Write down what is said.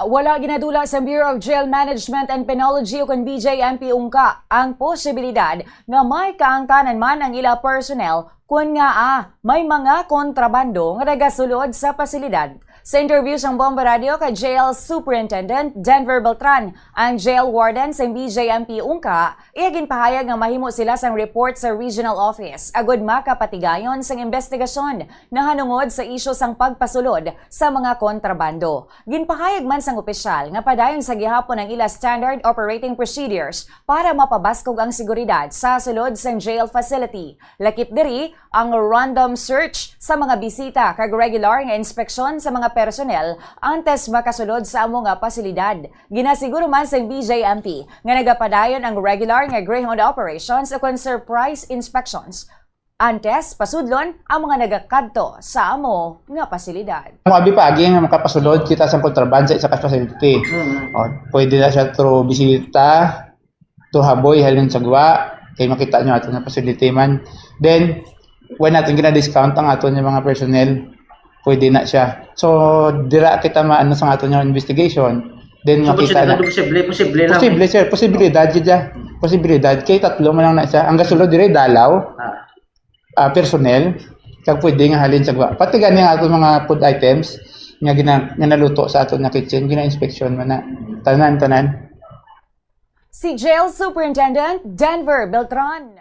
Wala ginadula sa Bureau of Jail Management and Penology o kung BJMP ungka ang posibilidad nga may kaangtanan man ang ila personnel kung nga may mga kontrabando nga nagasulod sa pasilidad. Sa interview sa Bomba Radio kay Jail Superintendent Denver Beltran, ang jail warden sa BJMP ungka, iagin pahayag nga mahimo sila sang report sa regional office agud makapatigayon sang investigasyon na hanungod sa isyu sang pagpasulod sa mga kontrabando. Ginpahayag man sang opisyal nga padayon sa gihapon ang ila standard operating procedures para mapabaskog ang seguridad sa sulod sang jail facility. Lakip diri ang random search sa mga bisita kag regular nga inspeksyon sa mga personnel antes makasulod sa amo nga pasilidad. Ginasiguro man sa BJMP nga nagapadayon ang regular nga greyhound operations o surprise inspections antes pasudlon ang mga nagakadto sa amo nga pasilidad. Abi pagi nga makapasulod kita sa kontrabando sa facility. Pwede na siya through bisita, to haboy halin sagwa kay makita nyo ato nga facility man. Then when natin gina-discount ang ato nga mga personnel, pwede na siya. So, dira kita maano sa ato nga investigation. Then So, makita na. posible lang. Posible, sir. Posibilidad dyan. Posibilidad. Kay tatlo man lang na siya. Ang gasulod dire dalaw, personnel, kag pwede nga halin sagwa. Pati gani nga ato mga food items nga naluto sa ato nga kitchen, gina-inspection man na. Tanan. Si Jail Superintendent Denver Beltran.